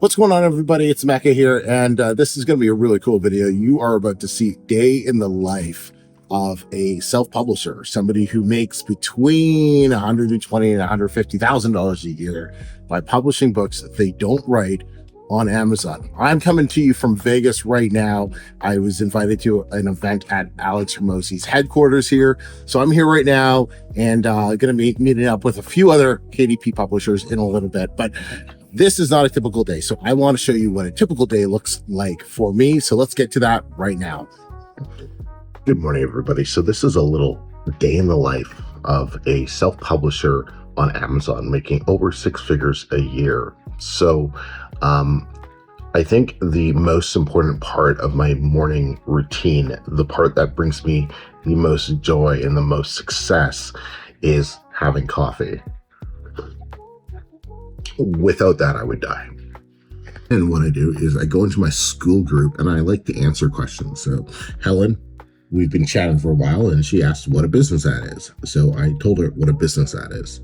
What's going on, everybody? It's Emeka here, and this is going to be a really cool video. You are about to see day in the life of a self-publisher, somebody who makes between $120,000 and $150,000 a year by publishing books that they don't write on Amazon. I'm coming to you from Vegas right now. I was invited to an event at Alex Hermosi's headquarters here. So I'm here right now and going to be meeting up with a few other KDP publishers in a little bit. But this is not a typical day. So I want to show you what a typical day looks like for me. So let's get to that right now. Good morning, everybody. So this is a little day in the life of a self-publisher on Amazon making over six figures a year. So I think the most important part of my morning routine, the part that brings me the most joy and the most success, is having coffee. Without that, I would die. And what I do is I go into my SKOOL group and I like to answer questions. So Helen, we've been chatting for a while and she asked what a business ad is. So I told her what a business ad is.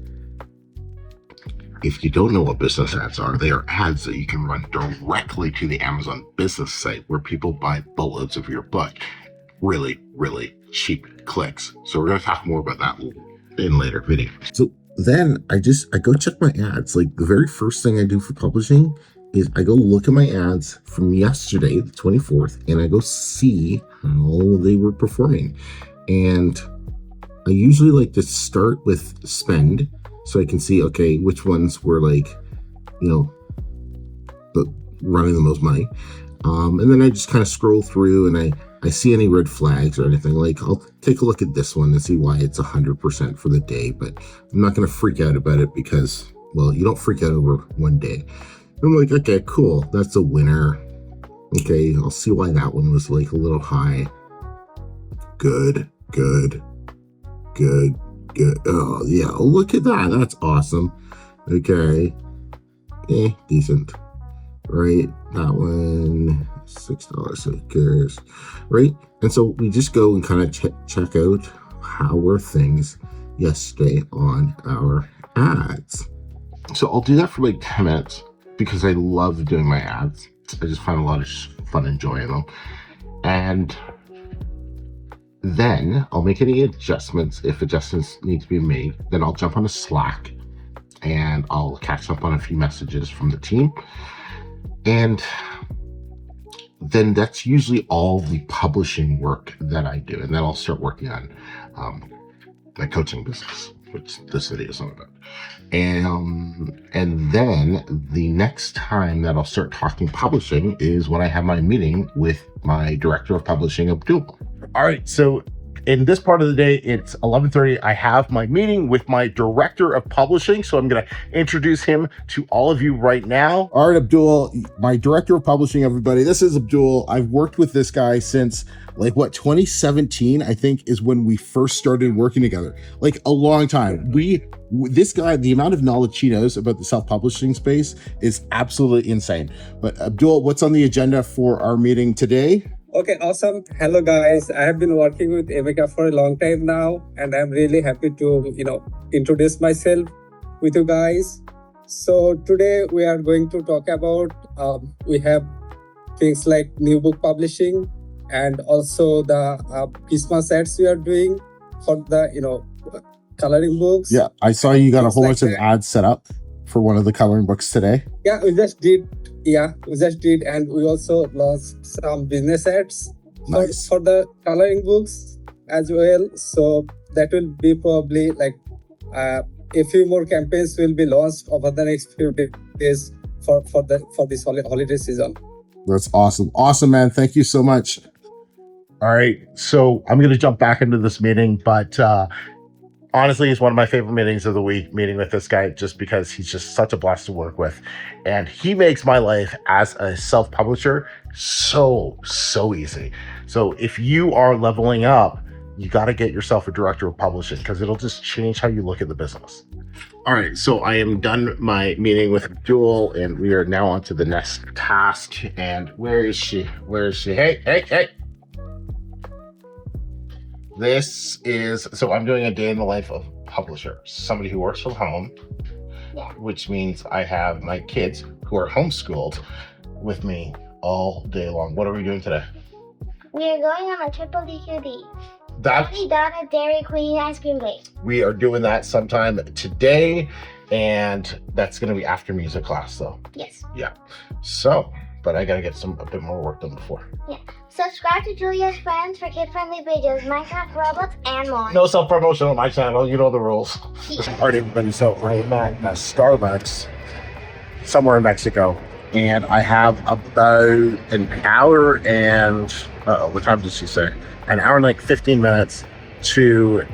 If you don't know what business ads are, they are ads that you can run directly to the Amazon business site where people buy boatloads of your book. Really, really cheap clicks. So we're going to talk more about that in later videos. So then I go check my ads. Like the very first thing I do for publishing is I go look at my ads from yesterday, the 24th, and I go see how they were performing. And I usually like to start with spend, so I can see, okay, which ones were like, running the most money. And then I just kind of scroll through and I see any red flags or anything. Like I'll take a look at this one and see why it's 100% for the day, but I'm not going to freak out about it because, well, you don't freak out over one day. I'm like, okay, cool. That's a winner. Okay. I'll see why that one was like a little high. Good. Oh yeah, look at that. That's awesome. Okay. Decent. Right? That one, $6. So who cares? Right? And so we just go and kind of check out how were things yesterday on our ads. So I'll do that for like 10 minutes because I love doing my ads. I just find a lot of fun enjoying them. And then I'll make any adjustments if adjustments need to be made. Then I'll jump on a Slack and I'll catch up on a few messages from the team. And then that's usually all the publishing work that I do. And then I'll start working on my coaching business, which this video is all about. And then the next time that I'll start talking publishing is when I have my meeting with my director of publishing, Abdul. All right, so in this part of the day, it's 11:30. I have my meeting with my director of publishing, so I'm going to introduce him to all of you right now. All right, Abdul, my director of publishing, everybody. This is Abdul. I've worked with this guy since 2017, I think, is when we first started working together. Like a long time. This guy, the amount of knowledge he knows about the self-publishing space is absolutely insane. But Abdul, what's on the agenda for our meeting today? Okay, awesome. Hello, guys. I have been working with Emeka for a long time now, and I'm really happy to, introduce myself with you guys. So today we are going to talk about, we have things like new book publishing and also the Christmas ads we are doing for the, coloring books. Yeah, I saw you got a whole bunch of ads set up for one of the coloring books today. Yeah, we just did, and we also launched some business ads Nice. for the coloring books as well. So that will be probably like a few more campaigns will be launched over the next few days for this holiday season. That's awesome. Awesome, man. Thank you so much. All right, so I'm going to jump back into this meeting, but honestly, it's one of my favorite meetings of the week, meeting with this guy, just because he's just such a blast to work with. And he makes my life as a self-publisher so easy. So if you are leveling up, you got to get yourself a director of publishing because it'll just change how you look at the business. All right, so I am done my meeting with Abdul, and we are now on to the next task. And where is she? Hey. So I'm doing a day in the life of a publisher, somebody who works from home, Yeah. which means I have my kids who are homeschooled with me all day long. What are we doing today? We are going on a triple DQD. That Daddy Donna Dairy Queen ice cream day. we are doing that sometime today, and that's going to be after music class, though. Yes. Yeah. So, but I got to get a bit more work done before. Yeah. Subscribe to Julia's Friends for kid-friendly videos, Minecraft, Roblox, and more. No self-promotion on my channel. You know the rules. All right, everybody. So I'm at Starbucks somewhere in Mexico, and I have about an hour and what time did she say? An hour and like 15 minutes to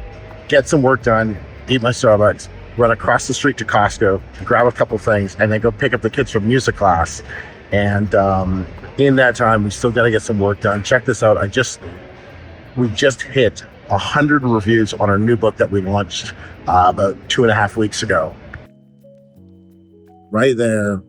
get some work done, eat my Starbucks, run across the street to Costco, grab a couple things, and then go pick up the kids from music class. And in that time, we still got to get some work done. Check this out. We just hit 100 reviews on our new book that we launched about 2.5 weeks ago. Right there,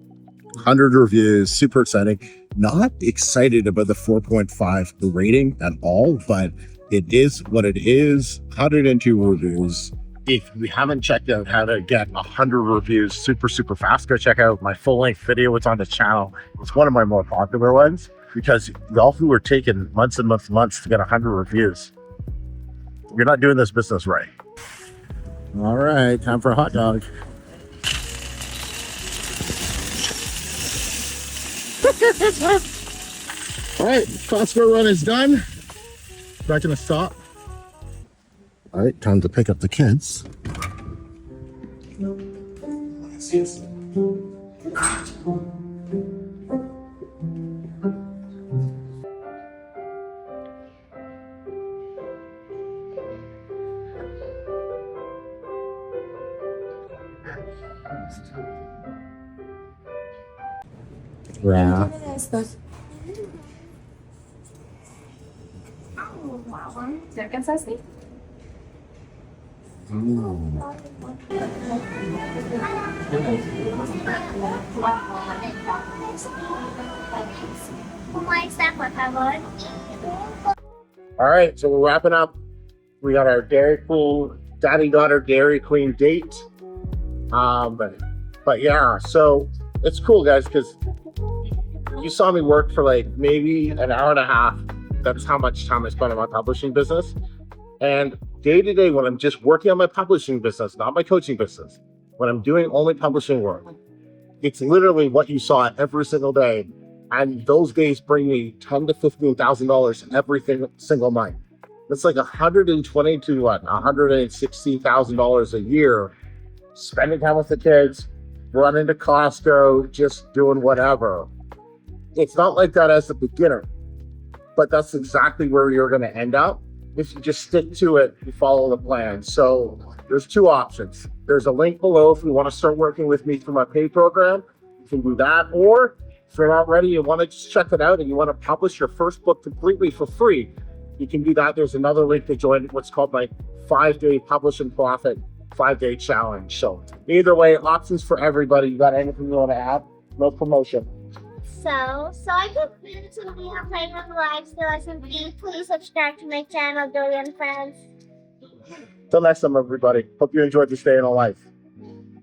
100 reviews, super exciting. Not excited about the 4.5 rating at all, but it is what it is. 102 reviews. If you haven't checked out how to get 100 reviews super fast, go check out my full-length video. It's on the channel. It's one of my more popular ones because y'all who are taking months and months to get 100 reviews, you're not doing this business right. All right, time for a hot dog. All right, Costco run is done. Not gonna stop. All right, time to pick up the kids. Yeah. ¿Te alcanzaste? All right, so we're wrapping up. We got our Dairy Queen, daddy-daughter Dairy Queen date. But yeah, so it's cool, guys, because you saw me work for like maybe an hour and a half. That's how much time I spent on my publishing business. And day to day, when I'm just working on my publishing business, not my coaching business, when I'm doing only publishing work, it's literally what you saw every single day. And those days bring me $10,000 to $15,000 every single month. That's like $120,000 to $160,000 a year, spending time with the kids, running to Costco, just doing whatever. It's not like that as a beginner, but that's exactly where you're going to end up if you just stick to it and follow the plan. So there's two options. There's a link below if you want to start working with me through my paid program. You can do that. Or if you're not ready, you want to just check it out and you want to publish your first book completely for free, you can do that. There's another link to join what's called my 5-day Publish and Profit 5-day challenge. So either way, options for everybody. You got anything you want to add? No promotion. So I could to be a playground live still SMP. Please subscribe to my channel, Julia and Friends. Till next time, everybody. Hope you enjoyed this day in our life.